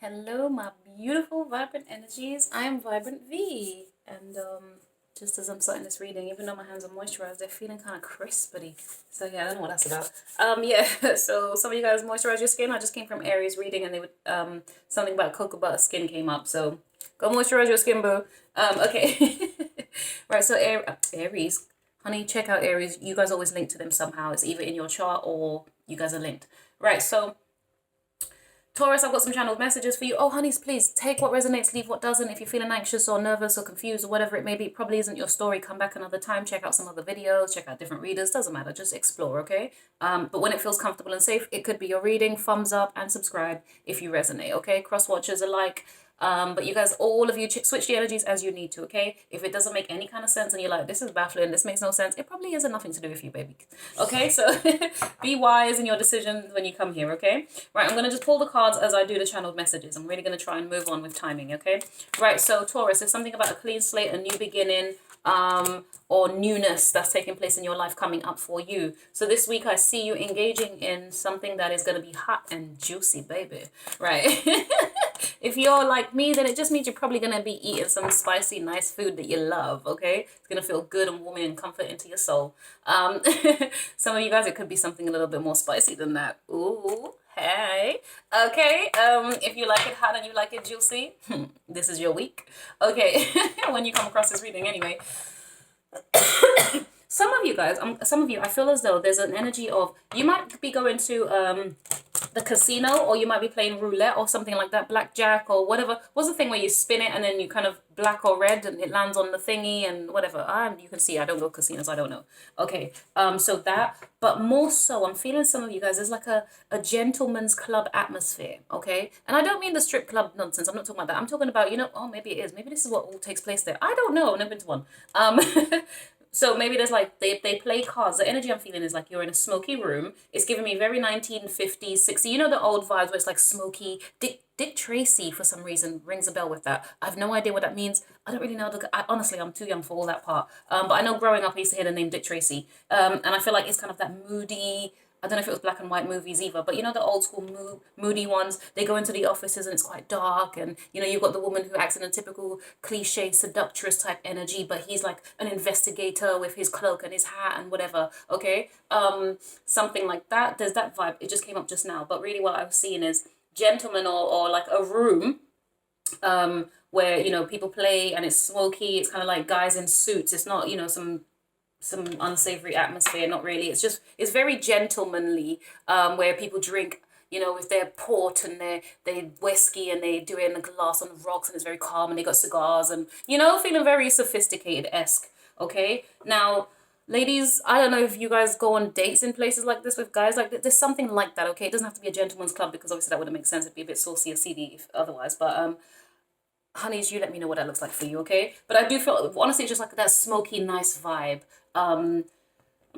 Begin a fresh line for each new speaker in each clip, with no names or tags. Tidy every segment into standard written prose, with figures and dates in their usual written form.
Hello, my beautiful, vibrant energies. I'm Vibrant V. And just as I'm starting this reading, even though my hands are moisturized, they're feeling kind of crispity. So yeah, I don't know what that's about. Yeah, so some of you guys moisturize your skin. I just came from Aries reading and they would something about cocoa butter skin came up. So go moisturize your skin, boo. Okay. Right, so Aries. Honey, check out Aries. You guys always link to them somehow. It's either in your chart or you guys are linked. Right, so Taurus, I've got some channeled messages for you. Oh, honeys, please take what resonates, leave what doesn't. If you're feeling anxious or nervous or confused or whatever it may be, it probably isn't your story. Come back another time, check out some other videos, check out different readers. Doesn't matter, just explore, okay? But when it feels comfortable and safe, it could be your reading. Thumbs up and subscribe if you resonate, okay? Cross watchers alike. But you guys, all of you, switch the energies as you need to, okay? If it doesn't make any kind of sense and you're like, this is baffling, this makes no sense, it probably has nothing to do with you, baby. Okay, so be wise in your decisions when you come here, okay? Right, I'm going to just pull the cards as I do the channeled messages. I'm really going to try and move on with timing, okay? Right, so Taurus, there's something about a clean slate, a new beginning, or newness that's taking place in your life coming up for you. So this week I see you engaging in something that is going to be hot and juicy, baby. Right. If you're like me, then it just means you're probably going to be eating some spicy, nice food that you love, okay? It's going to feel good and warming and comfort into your soul. Some of you guys, it could be something a little bit more spicy than that. Ooh, hey. Okay, if you like it hot and you like it juicy, this is your week. Okay, when you come across this reading anyway. Some of you guys, I feel as though there's an energy of, you might be going to the casino, or you might be playing roulette or something like that, blackjack or whatever. What's the thing where you spin it and then you kind of black or red and it lands on the thingy and whatever. You can see I don't go casinos, I don't know. Okay, so that, but more so I'm feeling some of you guys, there's like a gentleman's club atmosphere, okay? And I don't mean the strip club nonsense, I'm not talking about that. I'm talking about, oh, maybe it is, maybe this is what all takes place there. I don't know, I've never been to one. So maybe there's like, they play cards. The energy I'm feeling is like you're in a smoky room. It's giving me very 1950s, 60s. You know the old vibes where it's like smoky. Dick Tracy, for some reason, rings a bell with that. I have no idea what that means. I don't really know. Honestly, I'm too young for all that part. But I know growing up, I used to hear the name Dick Tracy. And I feel like it's kind of that moody, I don't know if it was black and white movies either, but the old school moody ones, they go into the offices and it's quite dark, and you've got the woman who acts in a typical cliche seductress type energy, but he's like an investigator with his cloak and his hat and whatever, okay? Something like that. There's that vibe. It just came up just now, but really what I was seeing is gentlemen, or like a room where people play and it's smoky. It's kind of like guys in suits. It's not some unsavory atmosphere, not really. It's very gentlemanly, where people drink with their port and their whiskey, and they do it in a glass on the rocks, and it's very calm, and they got cigars, and feeling very sophisticated-esque. Okay, now ladies, I don't know if you guys go on dates in places like this with guys like this. There's something like that. Okay, it doesn't have to be a gentleman's club, because obviously that wouldn't make sense. It'd be a bit saucy or seedy if otherwise, but honeys, you let me know what that looks like for you, okay? But I do feel, honestly, it's just like that smoky, nice vibe. I'm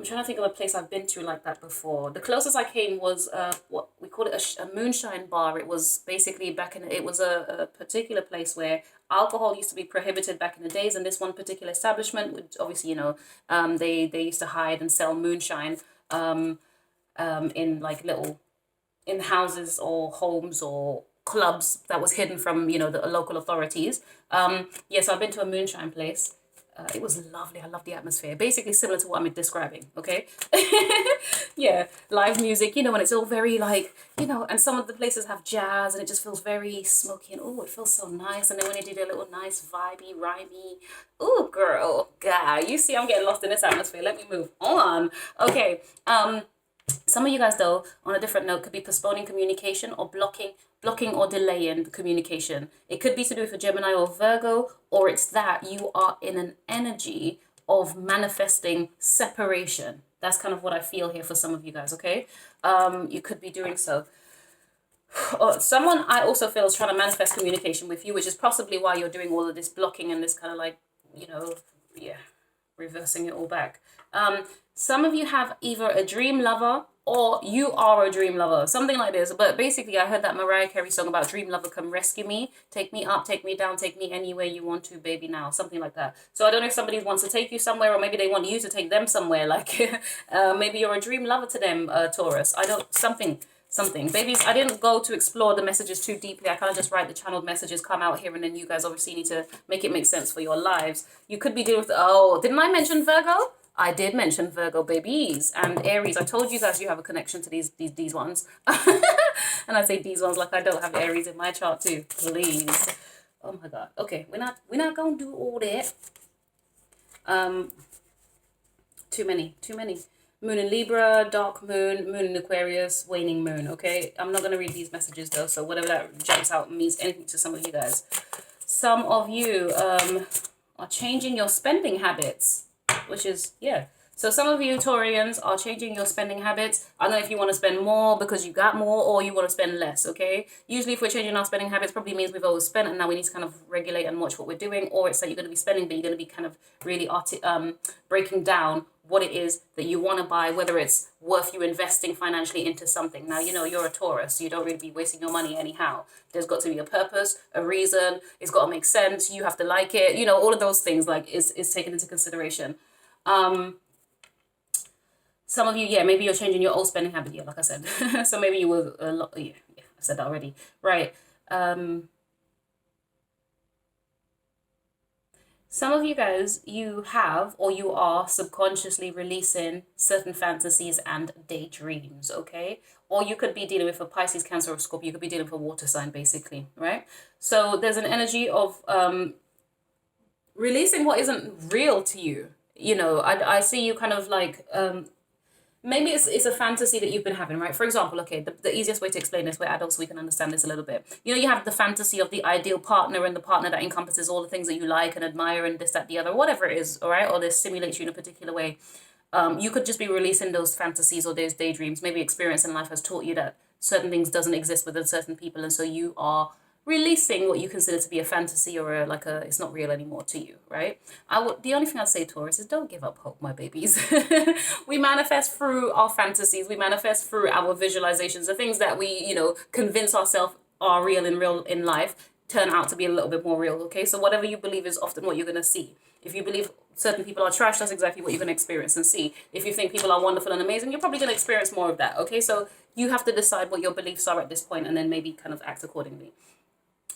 trying to think of a place I've been to like that before. The closest I came was what we call it a moonshine bar. It was basically it was a particular place where alcohol used to be prohibited back in the days, and this one particular establishment would obviously, they used to hide and sell moonshine in like little, in houses or homes or clubs that was hidden from the local authorities. So I've been to a moonshine place. It was lovely. I love the atmosphere. Basically similar to what I'm describing, okay? Yeah, live music, when it's all very like, and some of the places have jazz, and it just feels very smoky, and oh, it feels so nice. And then when they do their little nice vibey, rhymey, oh girl, God, you see I'm getting lost in this atmosphere. Let me move on. Okay, some of you guys, though, on a different note, could be postponing communication or blocking or delaying the communication. It could be to do with a Gemini or Virgo, or it's that you are in an energy of manifesting separation. That's kind of what I feel here for some of you guys, okay? You could be doing so. Someone I also feel is trying to manifest communication with you, which is possibly why you're doing all of this blocking and this kind of like, reversing it all back. Some of you have either a dream lover, or you are a dream lover, something like this. But basically, I heard that Mariah Carey song about dream lover, come rescue me, take me up, take me down, take me anywhere you want to, baby, now, something like that. So I don't know if somebody wants to take you somewhere, or maybe they want you to take them somewhere. Like maybe you're a dream lover to them, Taurus. I don't, something. something. Babies, I didn't go to explore the messages too deeply. I kind of just write the channeled messages come out here, and then you guys obviously need to make it make sense for your lives. You could be dealing with, oh, didn't I mention Virgo? I did mention Virgo babies and Aries. I told you guys you have a connection to these ones. And I say these ones like I don't have Aries in my chart too. Please. Oh my God. Okay, we're not gonna do all that. Too many. Moon in Libra, dark moon, moon in Aquarius, waning moon. Okay, I'm not gonna read these messages though, so whatever that jumps out means anything to some of you guys. Some of you are changing your spending habits, which is, yeah. So some of you Taurians are changing your spending habits. I don't know if you want to spend more because you got more, or you want to spend less, okay? Usually if we're changing our spending habits, probably means we've always spent and now we need to kind of regulate and watch what we're doing, or it's that you're going to be spending, but you're going to be kind of really breaking down what it is that you want to buy, whether it's worth you investing financially into something. Now, you know, you're a Taurus, so you don't really be wasting your money anyhow. There's got to be a purpose, a reason. It's got to make sense. You have to like it. You know, all of those things like is taken into consideration. Some of you, yeah, maybe you're changing your old spending habit, yeah, like I said. So maybe you will, yeah, I said that already. Right. Some of you guys, you have or you are subconsciously releasing certain fantasies and daydreams, okay? Or you could be dealing with a Pisces, Cancer, or Scorpio. You could be dealing with a water sign, basically, right? So there's an energy of releasing what isn't real to you. You know, I see you kind of like... maybe it's a fantasy that you've been having, right? For example, okay, the easiest way to explain this, we're adults, so we can understand this a little bit. You know, you have the fantasy of the ideal partner and the partner that encompasses all the things that you like and admire and this, that, the other, whatever it is, all right? Or this stimulates you in a particular way. You could just be releasing those fantasies or those daydreams. Maybe experience in life has taught you that certain things doesn't exist within certain people, and so you are releasing what you consider to be a fantasy or it's not real anymore to you, right? The only thing I'd say, Taurus, is don't give up hope, my babies. We manifest through our fantasies. We manifest through our visualizations. The things that we, you know, convince ourselves are real in life turn out to be a little bit more real, okay? So whatever you believe is often what you're going to see. If you believe certain people are trash, that's exactly what you're going to experience and see. If you think people are wonderful and amazing, you're probably going to experience more of that, okay? So you have to decide what your beliefs are at this point and then maybe kind of act accordingly.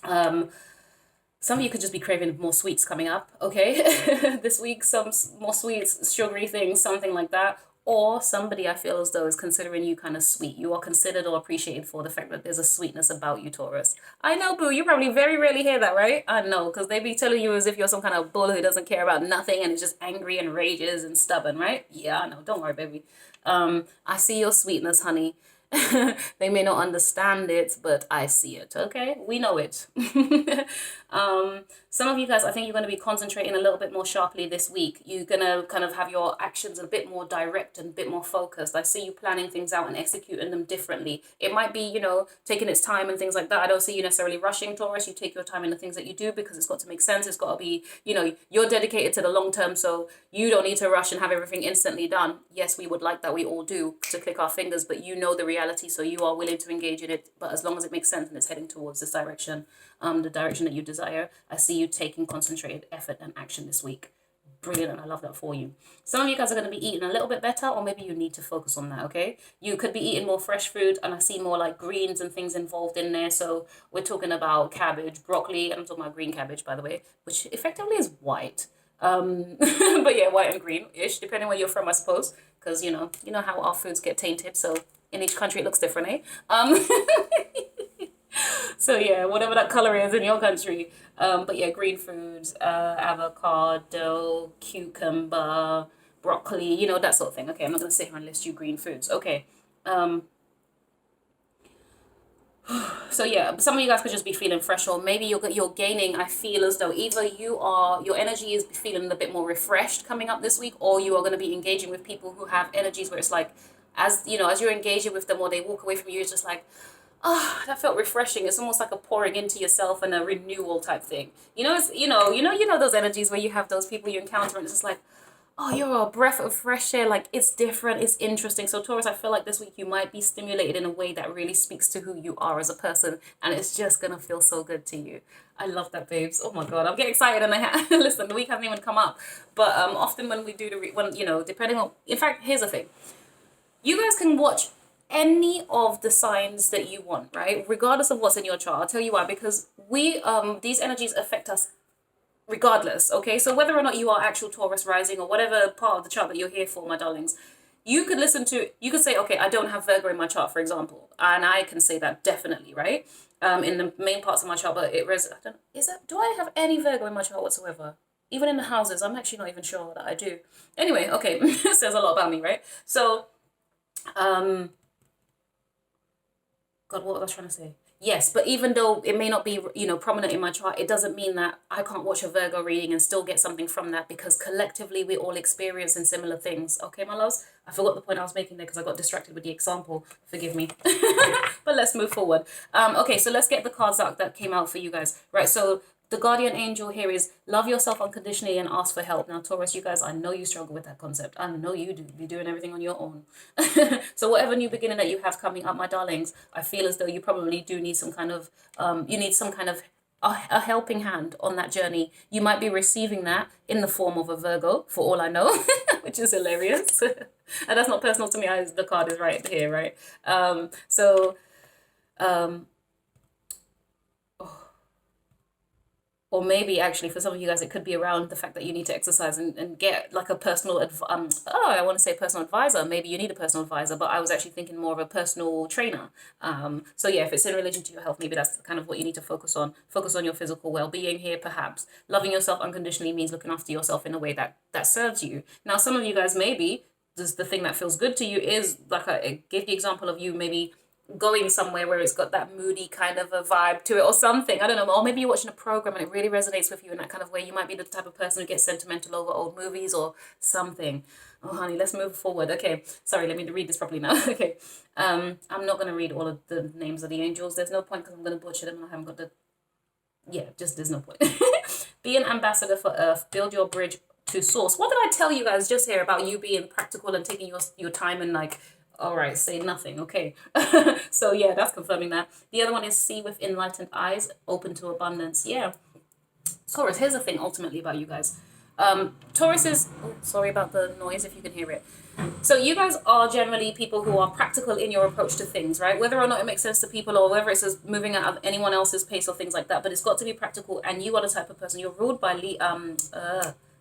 Some of you could just be craving more sweets coming up, okay? This week, some more sweets, sugary things, something like that. Or somebody I feel as though is considering you kind of sweet. You are considered or appreciated for the fact that there's a sweetness about you, Taurus. I know, boo, you probably very rarely hear that, right? I know, because they be telling you as if you're some kind of bull who doesn't care about nothing and is just angry and rages and stubborn, right? Yeah, I know. Don't worry, baby. I see your sweetness, honey. They may not understand it, but I see it, okay? We know it. Some of you guys, I think you're going to be concentrating a little bit more sharply this week. You're going to kind of have your actions a bit more direct and a bit more focused. I see you planning things out and executing them differently. It might be, you know, taking its time and things like that. I don't see you necessarily rushing, Taurus. You take your time in the things that you do because it's got to make sense. It's got to be, you know, you're dedicated to the long term, so you don't need to rush and have everything instantly done. Yes, we would like that. We all do, to click our fingers, but you know the reality, so you are willing to engage in it. But as long as it makes sense and it's heading towards this direction, the direction that you desire, I see you taking concentrated effort and action this week. Brilliant, and I love that for you. Some of you guys are going to be eating a little bit better, or maybe you need to focus on that, okay? You could be eating more fresh food, and I see more like greens and things involved in there. So we're talking about cabbage, broccoli, and I'm talking about green cabbage, by the way, which effectively is white. But yeah, white and green-ish, depending where you're from, I suppose, because you know how our foods get tainted, so in each country it looks different, eh? So yeah, whatever that color is in your country. But yeah, green foods, avocado, cucumber, broccoli, you know, that sort of thing. Okay, I'm not going to sit here and list you green foods. Okay. So yeah, some of you guys could just be feeling fresh, or maybe you're gaining. I feel as though either your energy is feeling a bit more refreshed coming up this week, or you are going to be engaging with people who have energies where it's like, as you know, as you're engaging with them or they walk away from you, it's just like, oh, that felt refreshing. It's almost like a pouring into yourself and a renewal type thing. You know, it's you know those energies where you have those people you encounter and it's just like, oh, you're a breath of fresh air. Like, it's different, it's interesting. So Taurus, I feel like this week you might be stimulated in a way that really speaks to who you are as a person, and it's just gonna feel so good to you. I love that, babes. Oh my god, I'm getting excited, and listen, the week hasn't even come up, but often when we do depending on, in fact, here's the thing. You guys can watch any of the signs that you want, right? Regardless of what's in your chart. I'll tell you why, because these energies affect us regardless, okay? So whether or not you are actual Taurus rising or whatever part of the chart that you're here for, my darlings, you could say, okay, I don't have Virgo in my chart, for example, and I can say that definitely, right? In the main parts of my chart, but do I have any Virgo in my chart whatsoever? Even in the houses, I'm actually not even sure that I do. Anyway, okay, it says a lot about me, right? So, God, what was I trying to say? Yes, but even though it may not be, prominent in my chart, it doesn't mean that I can't watch a Virgo reading and still get something from that, because collectively we all experience in similar things. Okay, my loves? I forgot the point I was making there because I got distracted with the example. Forgive me. But let's move forward. Okay, so let's get the cards out that came out for you guys. Right, so the guardian angel here is love yourself unconditionally and ask for help. Now, Taurus, you guys, I know you struggle with that concept. I know you do. You're doing everything on your own. So whatever new beginning that you have coming up, my darlings, I feel as though you probably do need some kind of, a helping hand on that journey. You might be receiving that in the form of a Virgo, for all I know, which is hilarious. And that's not personal to me. The card is right here, right? Or maybe actually for some of you guys, it could be around the fact that you need to exercise and get like a personal, I want to say personal advisor. Maybe you need a personal advisor, but I was actually thinking more of a personal trainer. So yeah, if it's in relation to your health, maybe that's kind of what you need to focus on. Focus on your physical well-being here, perhaps. Loving yourself unconditionally means looking after yourself in a way that serves you. Now, some of you guys, maybe just the thing that feels good to you is like I gave the example of you maybe going somewhere where it's got that moody kind of a vibe to it or something. I don't know. Or maybe you're watching a program and it really resonates with you in that kind of way. You might be the type of person who gets sentimental over old movies or something. Oh, honey, let's move forward. Okay. Sorry, let me read this properly now. Okay. I'm not going to read all of the names of the angels. There's no point because I'm going to butcher them and I haven't got there's no point. Be an ambassador for Earth. Build your bridge to source. What did I tell you guys just here about you being practical and taking your time and like, all right, say nothing. Okay. So yeah, that's confirming that. The other one is see with enlightened eyes, open to abundance. Yeah. Taurus, here's the thing ultimately about you guys. Taurus is, sorry about the noise if you can hear it. So you guys are generally people who are practical in your approach to things, right? Whether or not it makes sense to people or whether it's just moving at anyone else's pace or things like that, but it's got to be practical. And you are the type of person, you're ruled by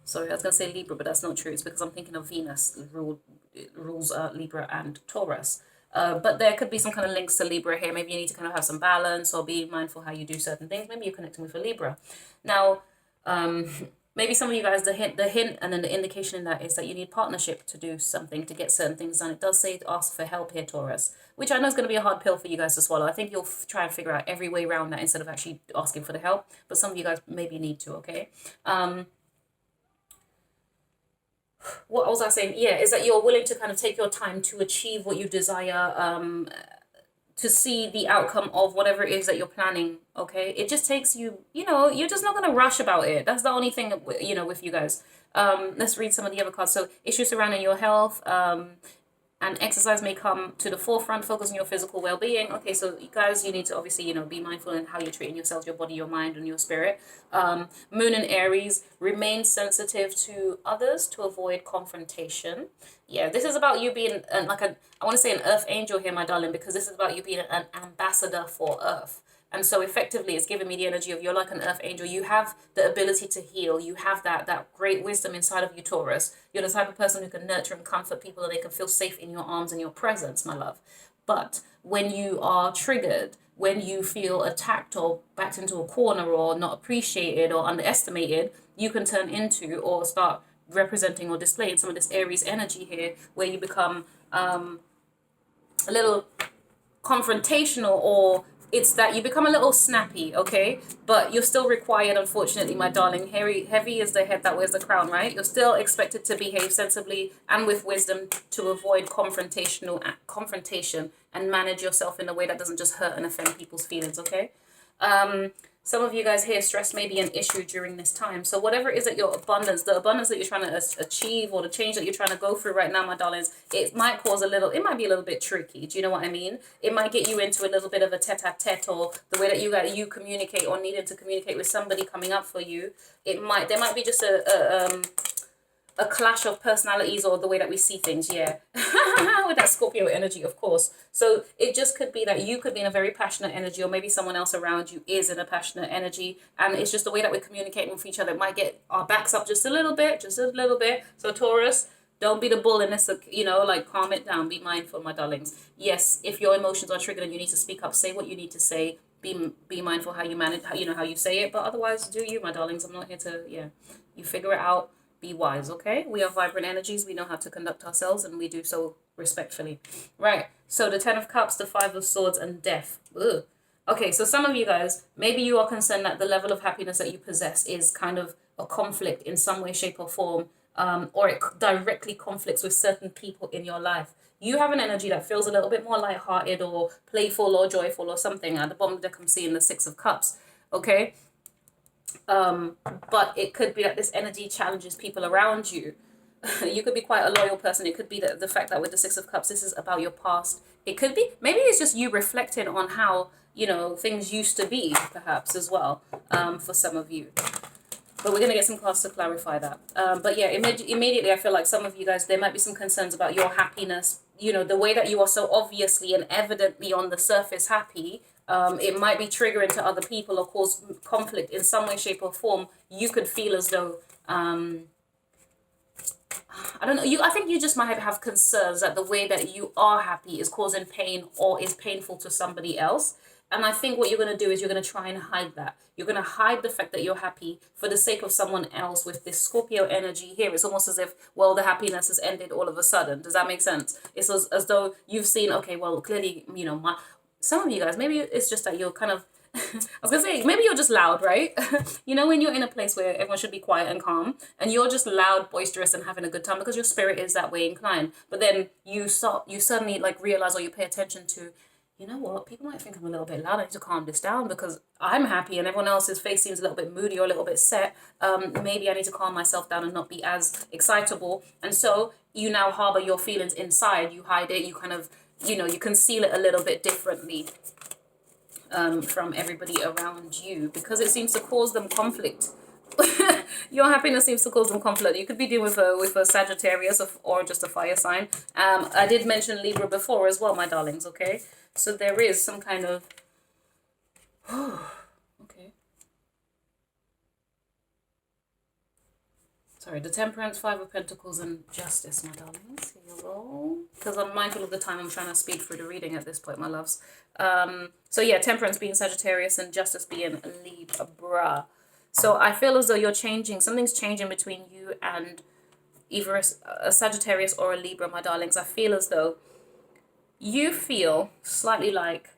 sorry, I was going to say Libra, but that's not true. It's because I'm thinking of Venus rules Libra and Taurus. But there could be some kind of links to Libra here. Maybe you need to kind of have some balance or be mindful how you do certain things. Maybe you're connecting with a Libra. Now, maybe some of you guys, the hint and then the indication in that is that you need partnership to do something, to get certain things done. It does say ask for help here, Taurus, which I know is going to be a hard pill for you guys to swallow. I think you'll try and figure out every way around that instead of actually asking for the help. But some of you guys maybe need to, okay? What was I saying? Yeah, is that you're willing to kind of take your time to achieve what you desire, to see the outcome of whatever it is that you're planning, okay? It just takes you, you're just not going to rush about it. That's the only thing, with you guys. Let's read some of the other cards. So issues surrounding your health, and exercise may come to the forefront. Focus on your physical well-being. Okay, so you guys, you need to obviously, be mindful in how you're treating yourselves, your body, your mind, and your spirit. Moon and Aries, remain sensitive to others to avoid confrontation. Yeah, this is about you being I want to say an earth angel here, my darling, because this is about you being an ambassador for Earth. And so effectively, it's giving me the energy of you're like an earth angel. You have the ability to heal. You have that great wisdom inside of you, Taurus. You're the type of person who can nurture and comfort people and they can feel safe in your arms and your presence, my love. But when you are triggered, when you feel attacked or backed into a corner or not appreciated or underestimated, you can turn into or start representing or displaying some of this Aries energy here where you become a little confrontational, or it's that you become a little snappy, okay? But you're still required, unfortunately, my darling. Heavy is the head that wears the crown, right? You're still expected to behave sensibly and with wisdom to avoid confrontation and manage yourself in a way that doesn't just hurt and offend people's feelings, okay? Some of you guys here, stress may be an issue during this time. So whatever it is that your abundance, the abundance that you're trying to achieve or the change that you're trying to go through right now, my darlings, it might be a little bit tricky. Do you know what I mean? It might get you into a little bit of a tete-a-tete, or the way that you communicate or needed to communicate with somebody coming up for you. There might be just a a clash of personalities or the way that we see things, yeah. With that Scorpio energy, of course. So it just could be that you could be in a very passionate energy, or maybe someone else around you is in a passionate energy, and it's just the way that we're communicating with each other. It might get our backs up just a little bit, just a little bit. So Taurus, don't be the bull in this, you know, like calm it down. Be mindful, my darlings. Yes, if your emotions are triggered and you need to speak up, say what you need to say. Be mindful how you manage, how, you know, how you say it. But otherwise, do you, my darlings. I'm not here to, yeah. You figure it out. Be wise, okay? We are vibrant energies. We know how to conduct ourselves, and we do so respectfully. Right. So the 10 of Cups, the 5 of Swords, and Death. Ugh. Okay, so some of you guys, maybe you are concerned that the level of happiness that you possess is kind of a conflict in some way, shape, or form, or it directly conflicts with certain people in your life. You have an energy that feels a little bit more lighthearted or playful or joyful or something. At the bottom of the deck, I'm seeing the 6 of Cups, okay? But it could be that this energy challenges people around you. You could be quite a loyal person. It could be that the fact that with the 6 of Cups, this is about your past. It could be, maybe it's just you reflecting on how, you know, things used to be, perhaps, as well, for some of you. But we're going to get some cards to clarify that. But yeah, immediately I feel like some of you guys, there might be some concerns about your happiness. You know, the way that you are so obviously and evidently on the surface happy, it might be triggering to other people or cause conflict in some way, shape, or form. You could feel as though, I don't know, I think you just might have concerns that the way that you are happy is causing pain or is painful to somebody else. And I think what you're going to do is you're going to try and hide that. You're going to hide the fact that you're happy for the sake of someone else. With this Scorpio energy here, it's almost as if, well, the happiness has ended all of a sudden. Does that make sense? It's as though you've seen, okay, well, clearly, you know, some of you guys, maybe it's just that you're kind of, I was going to say, maybe you're just loud, right? You know, when you're in a place where everyone should be quiet and calm, and you're just loud, boisterous, and having a good time because your spirit is that way inclined. But then you suddenly like realize, or you pay attention to, you know what, people might think I'm a little bit loud. I need to calm this down because I'm happy and everyone else's face seems a little bit moody or a little bit set. Maybe I need to calm myself down and not be as excitable. And so you now harbor your feelings inside. You hide it. You kind of, you know, you conceal it a little bit differently from everybody around you because it seems to cause them conflict. Your happiness seems to cause them conflict. You could be dealing with a Sagittarius or just a fire sign. I did mention Libra before as well, my darlings, okay? So there is some kind of... okay. Sorry, the Temperance, 5 of Pentacles, and Justice, my darlings. Here you go. Because I'm mindful of the time. I'm trying to speed through the reading at this point, my loves. So yeah, Temperance being Sagittarius and Justice being Libra. So I feel as though you're changing. Something's changing between you and either a Sagittarius or a Libra, my darlings. I feel as though you feel slightly like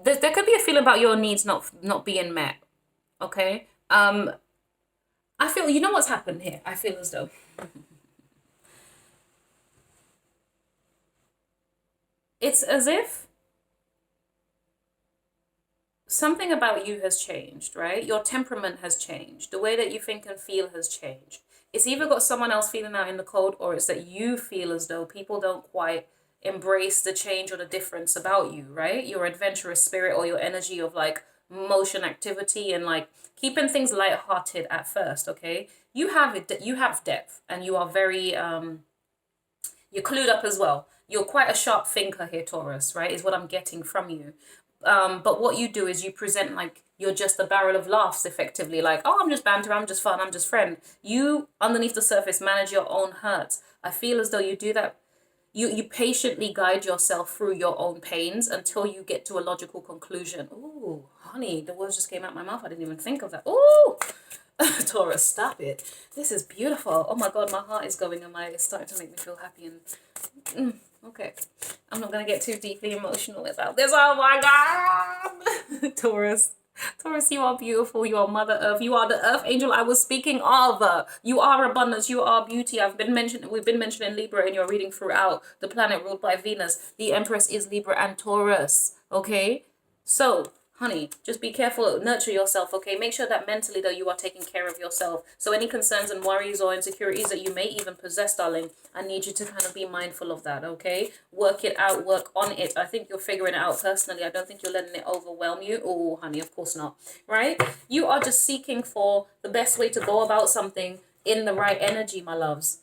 there could be a feeling about your needs not being met. Okay. I feel, you know what's happened here? I feel as though it's as if something about you has changed, right? Your temperament has changed. The way that you think and feel has changed. It's either got someone else feeling out in the cold, or it's that you feel as though people don't quite embrace the change or the difference about you, right? Your adventurous spirit or your energy of like motion, activity, and like keeping things lighthearted at first, okay? You have it, you have depth, and you are very you're clued up as well. You're quite a sharp thinker here, Taurus, right? Is what I'm getting from you. But what you do is you present like you're just a barrel of laughs, effectively. Like, oh, I'm just banter, I'm just fun, I'm just friend. You, underneath the surface, manage your own hurts. I feel as though you do that. You patiently guide yourself through your own pains until you get to a logical conclusion. Ooh, honey, the words just came out my mouth. I didn't even think of that. Ooh, Taurus, stop it. This is beautiful. Oh my God, my heart is going and it's starting to make me feel happy. And okay, I'm not going to get too deeply emotional about this. Oh my God. Taurus, you are beautiful. You are Mother Earth. You are the Earth angel I was speaking of. You are abundance. You are beauty. We've been mentioning Libra in your reading throughout. The planet ruled by Venus. The Empress is Libra and Taurus. Okay, so honey, just be careful, nurture yourself, okay? Make sure that mentally, though, you are taking care of yourself. So any concerns and worries or insecurities that you may even possess, darling, I need you to kind of be mindful of that, okay? Work it out, work on it. I think you're figuring it out personally. I don't think you're letting it overwhelm you. Oh, honey, of course not, right? You are just seeking for the best way to go about something in the right energy, my loves.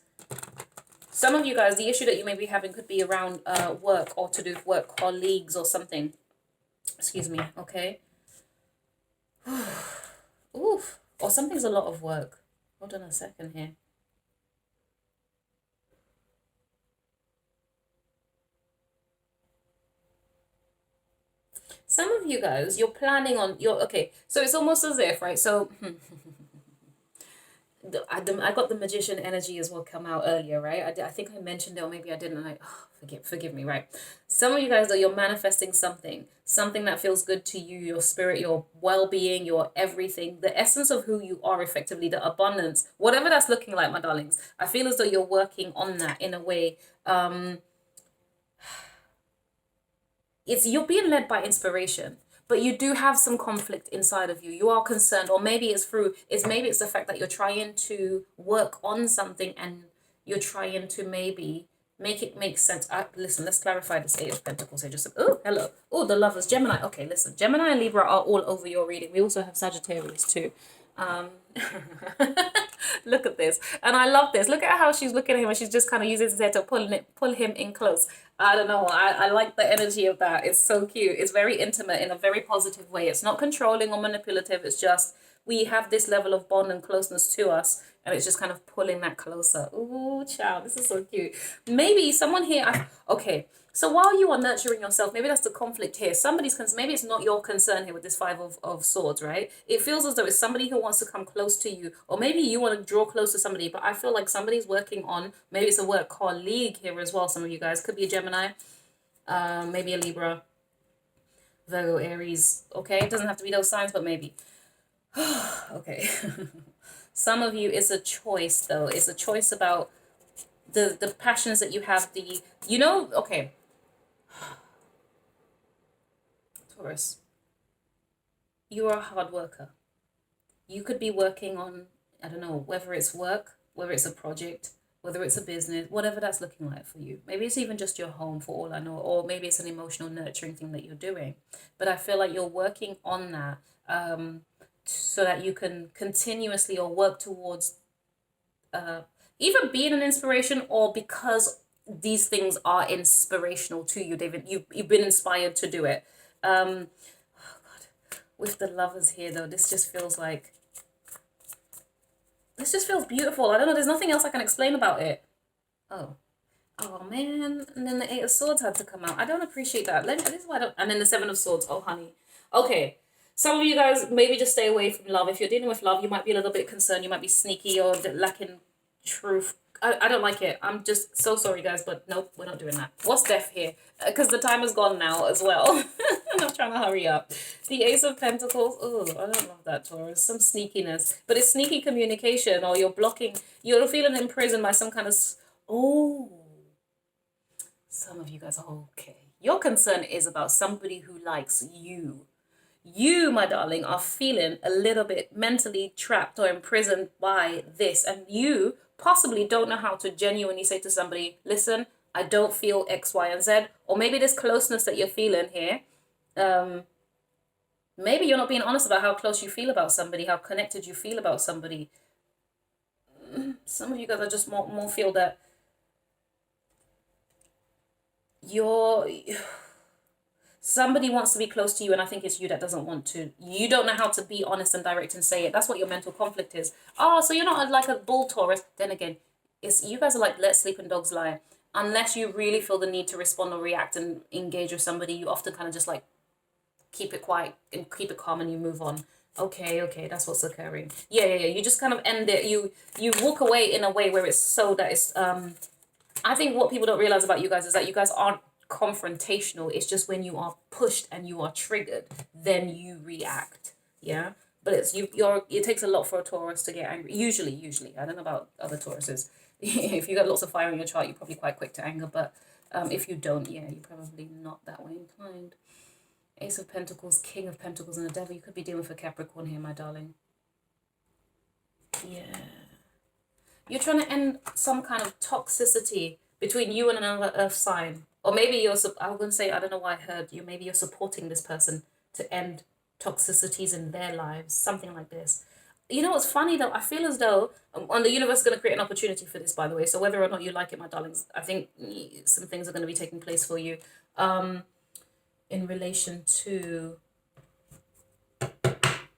Some of you guys, the issue that you may be having could be around work or to do with work colleagues or something. Excuse me, okay? Oof. Or something's a lot of work. Hold on a second here. Some of you guys, you're planning on okay. So it's almost as if, right? So I got the magician energy as well come out earlier, right? I think I mentioned it, or maybe I didn't. Forgive me, right? Some of you guys, though, you're manifesting something that feels good to you, your spirit, your well-being, your everything, the essence of who you are, effectively, the abundance, whatever that's looking like, my darlings. I feel as though you're working on that in a way. You're being led by inspiration, but you do have some conflict inside of you. You are concerned, or maybe it's the fact that you're trying to work on something and you're trying to maybe make it make sense. Listen, let's clarify this Eight of Pentacles here. Hello. Oh, the Lovers, Gemini. Okay, listen, Gemini and Libra are all over your reading. We also have Sagittarius too. Look at this, and I love this. Look at how she's looking at him, and she's just kind of using his head to pull him in close. I don't know. I like the energy of that. It's so cute. It's very intimate in a very positive way. It's not controlling or manipulative. It's just we have this level of bond and closeness to us, and it's just kind of pulling that closer. Ooh, child, this is so cute. Maybe someone here. Okay. So while you are nurturing yourself, maybe that's the conflict here. Maybe it's not your concern here with this Five of Swords, right? It feels as though it's somebody who wants to come close to you, or maybe you want to draw close to somebody, but I feel like somebody's working on, maybe it's a work colleague here as well. Some of you guys could be a Gemini, maybe a Libra, Virgo, Aries, okay? It doesn't have to be those signs, but maybe. Okay. Some of you, it's a choice, though. It's a choice about the passions that you have, okay. Taurus, you are a hard worker. You could be working on, I don't know, whether it's work, whether it's a project, whether it's a business, whatever that's looking like for you. Maybe it's even just your home, for all I know, or maybe it's an emotional nurturing thing that you're doing. But I feel like you're working on that so that you can continuously or work towards either being an inspiration, or because these things are inspirational to you, David. You've been inspired to do it. Oh God. With the Lovers here, though, this just feels beautiful. I don't know. There's nothing else I can explain about it. Oh man. And then the Eight of Swords had to come out. I don't appreciate that. This is why I don't. And then the Seven of Swords. Oh, honey. Okay. Some of you guys, maybe just stay away from love. If you're dealing with love, you might be a little bit concerned. You might be sneaky or lacking truth. I don't like it. I'm just so sorry, guys, but nope, we're not doing that. What's death here? Because the time is gone now as well. And I'm trying to hurry up. The Ace of Pentacles. Oh, I don't love that, Taurus. Some sneakiness. But it's sneaky communication, or you're feeling imprisoned by some kind of... Oh. Some of you guys are okay. Your concern is about somebody who likes you. You, my darling, are feeling a little bit mentally trapped or imprisoned by this. And you possibly don't know how to genuinely say to somebody, listen, I don't feel X, Y, and Z. Or maybe this closeness that you're feeling here, maybe you're not being honest about how close you feel about somebody, how connected you feel about somebody. Some of you guys are just more feel that somebody wants to be close to you, and I think it's you that doesn't want to. You don't know how to be honest and direct and say it. That's what your mental conflict is. Oh, so you're not like a bull, Taurus. Then again, you guys are like, let sleeping dogs lie. Unless you really feel the need to respond or react and engage with somebody, you often kind of just like keep it quiet and keep it calm and you move on. Okay, that's what's occurring. Yeah. You just kind of end it. You walk away in a way where it's so that it's I think what people don't realize about you guys is that you guys aren't confrontational. It's just when you are pushed and you are triggered, then you react. Yeah, but it takes a lot for a Taurus to get angry. Usually, I don't know about other Tauruses. If you got lots of fire in your chart, you're probably quite quick to anger. But if you don't, yeah, you're probably not that way inclined. Ace of Pentacles, King of Pentacles, and the Devil. You could be dealing with a Capricorn here, my darling. Yeah. You're trying to end some kind of toxicity between you and another earth sign. Or maybe you're, I was going to say, I don't know why I heard you, maybe you're supporting this person to end toxicities in their lives, something like this. You know what's funny though? I feel as though, and the universe is going to create an opportunity for this, by the way. So whether or not you like it, my darlings, I think some things are going to be taking place for you in relation to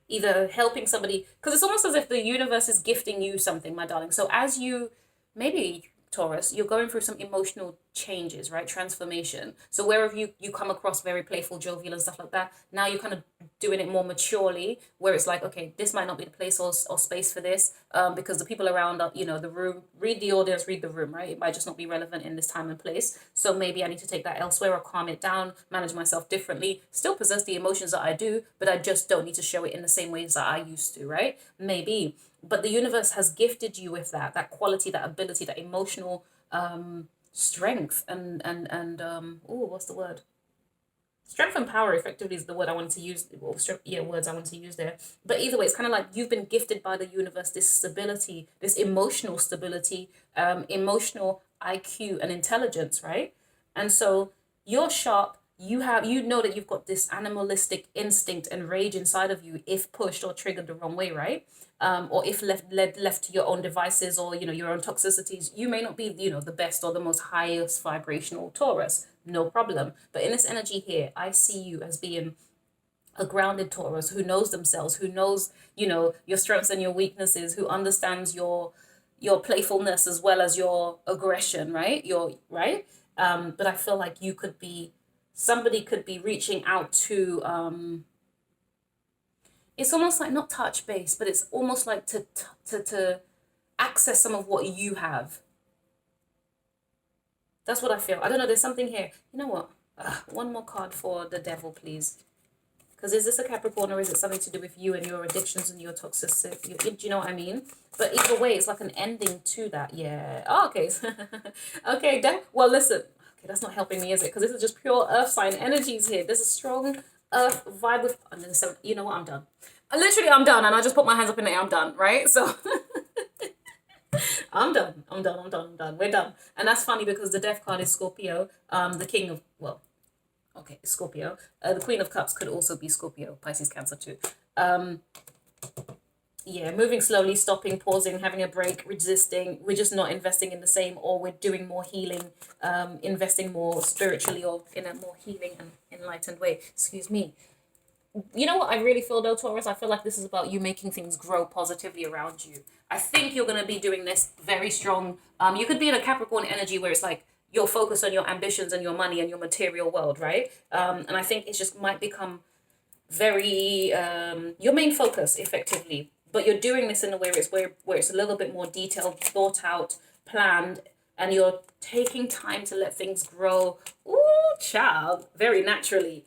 either helping somebody, because it's almost as if the universe is gifting you something, my darling. So as you, maybe Taurus, you're going through some emotional changes, right? Transformation. So wherever you come across very playful, jovial and stuff like that, now you're kind of doing it more maturely, where it's like, okay, this might not be the place or space for this, because the people around, the room, read the audience, read the room, right? It might just not be relevant in this time and place. So maybe I need to take that elsewhere or calm it down, manage myself differently, still possess the emotions that I do, but I just don't need to show it in the same ways that I used to, right? Maybe. But the universe has gifted you with that quality, that ability, that emotional strength and what's the word? Strength and power effectively is the word I wanted to use. Well, words I wanted to use there. But either way, it's kind of like you've been gifted by the universe this stability, this emotional stability, emotional IQ and intelligence, right? And so you're sharp. You know that you've got this animalistic instinct and rage inside of you if pushed or triggered the wrong way, right? Or if left to your own devices or your own toxicities, you may not be the best or the most highest vibrational Taurus. No problem. But in this energy here, I see you as being a grounded Taurus who knows themselves, who knows your strengths and your weaknesses, who understands your playfulness as well as your aggression, right? But I feel like somebody could be reaching out to it's almost like not touch base, but it's almost like to access some of what you have. That's what I feel. I don't know, there's something here. You know what? One more card for the Devil, please. Because is this a Capricorn or is it something to do with you and your addictions and your toxicity? Do you know what I mean? But either way, it's like an ending to that. Yeah. Oh, okay. Okay, well, listen. Okay, that's not helping me, is it? Because this is just pure earth sign energies here. There's a strong earth vibe with... You know what? I'm done. I'm done. And I just put my hands up in the air. I'm done, right? So... I'm done. We're done. And that's funny because the Death card is Scorpio. The King of... Well... Okay, Scorpio. The Queen of Cups could also be Scorpio, Pisces, Cancer too. Yeah, moving slowly, stopping, pausing, having a break, resisting. We're just not investing in the same, or we're doing more healing, investing more spiritually or in a more healing and enlightened way. Excuse me. You know what I really feel though, Taurus? I feel like this is about you making things grow positively around you. I think you're going to be doing this very strong. You could be in a Capricorn energy where it's like, you're focused on your ambitions and your money and your material world, right? And I think it just might become very your main focus effectively. But you're doing this in a way where it's a little bit more detailed, thought out, planned, and you're taking time to let things grow. Ooh, child, very naturally.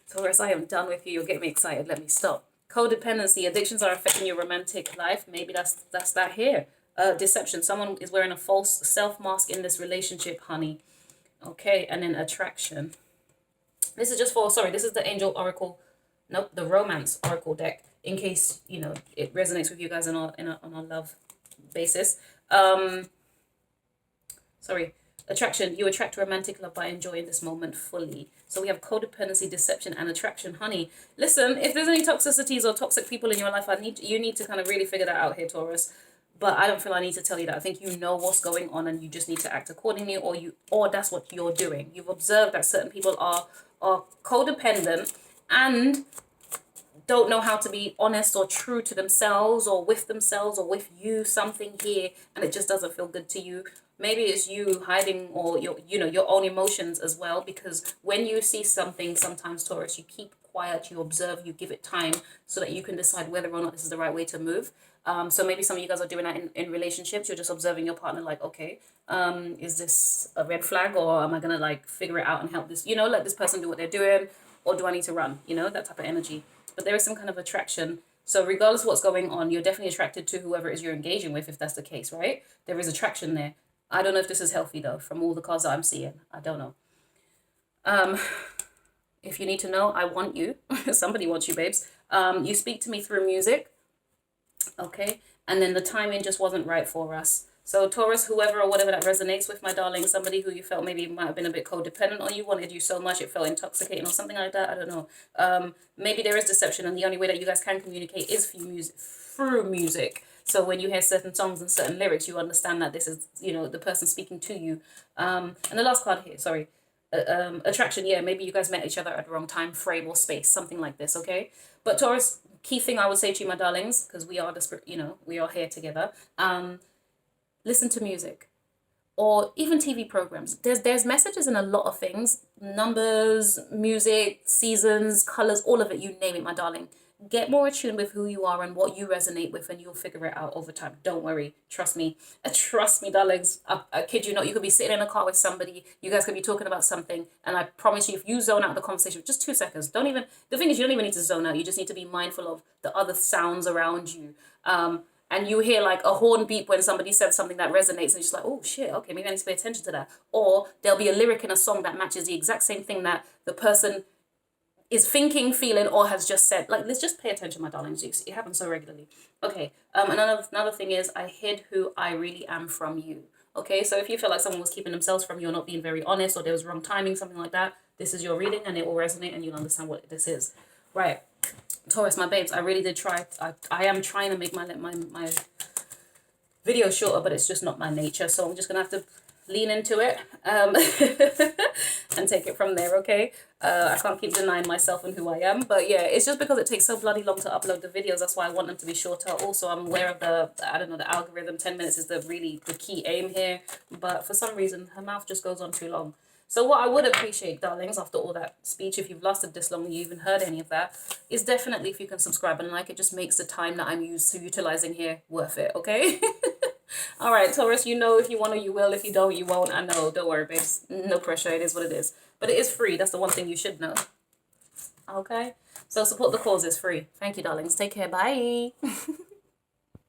Taurus, I am done with you. You're getting me excited. Let me stop. Codependency, addictions are affecting your romantic life. Maybe that's that here. Deception. Someone is wearing a false self-mask in this relationship, honey. Okay, and then attraction. This is just for, sorry, this is the Angel Oracle. Nope, the Romance Oracle deck. In case, it resonates with you guys on a love basis. Sorry. Attraction. You attract romantic love by enjoying this moment fully. So we have codependency, deception, and attraction. Honey, listen, if there's any toxicities or toxic people in your life, you need to kind of really figure that out here, Taurus. But I don't feel I need to tell you that. I think you know what's going on and you just need to act accordingly, or that's what you're doing. You've observed that certain people are codependent and don't know how to be honest or true to themselves or with you, something here, and it just doesn't feel good to you. Maybe it's you hiding or your own emotions as well, because when you see something, sometimes, Taurus, you keep quiet, you observe, you give it time so that you can decide whether or not this is the right way to move. So maybe some of you guys are doing that in relationships. You're just observing your partner like, okay, is this a red flag, or am I going to like figure it out and help this, let this person do what they're doing, or do I need to run, that type of energy. But there is some kind of attraction. So regardless of what's going on, you're definitely attracted to whoever it is you're engaging with, if that's the case, right? There is attraction there. I don't know if this is healthy though, from all the cards that I'm seeing. I don't know. if you need to know, I want you. Somebody wants you, babes. You speak to me through music, okay? And then the timing just wasn't right for us. So Taurus, whoever or whatever that resonates with, my darling, somebody who you felt maybe might have been a bit codependent on you, wanted you so much it felt intoxicating or something like that. I don't know. Maybe there is deception, and the only way that you guys can communicate is through music. So when you hear certain songs and certain lyrics, you understand that this is, you know, the person speaking to you. And the last card here, sorry, attraction. Yeah, maybe you guys met each other at the wrong time, frame, or space, something like this. Okay, but Taurus, key thing I would say to you, my darlings, because we are desperate, you know, we are here together. Listen to music, or even TV programs. There's messages in a lot of things, numbers, music, seasons, colors, all of it, you name it, my darling. Get more attuned with who you are and what you resonate with, and you'll figure it out over time. Don't worry. Trust me. Trust me, darlings. I kid you not. You could be sitting in a car with somebody. You guys could be talking about something. And I promise you, if you zone out the conversation, just 2 seconds. The thing is, you don't even need to zone out. You just need to be mindful of the other sounds around you. And you hear like a horn beep when somebody says something that resonates, and you're just like, oh shit, okay, maybe I need to pay attention to that. Or there'll be a lyric in a song that matches the exact same thing that the person is thinking, feeling, or has just said. Like, let's just pay attention, my darlings. It happens so regularly. Okay. Another thing is, I hid who I really am from you. Okay. So if you feel like someone was keeping themselves from you or not being very honest, or there was wrong timing, something like that, this is your reading, and it will resonate, and you'll understand what this is. Right. Taurus, my babes, I really did try. I am trying to make my video shorter, but it's just not my nature. So I'm just gonna have to lean into it and take it from there, okay? I can't keep denying myself and who I am, but yeah, it's just because it takes so bloody long to upload the videos. That's why I want them to be shorter. Also, I'm aware of the algorithm. 10 minutes is the key aim here, but for some reason her mouth just goes on too long. So what I would appreciate, darlings, after all that speech, if you've lasted this long and you even heard any of that, is definitely if you can subscribe and like. It just makes the time that I'm utilizing here worth it, okay? All right, Taurus, you know, if you want to, you will. If you don't, you won't. I know. Don't worry, babes. No pressure. It is what it is. But it is free. That's the one thing you should know. Okay? So support the cause is free. Thank you, darlings. Take care. Bye.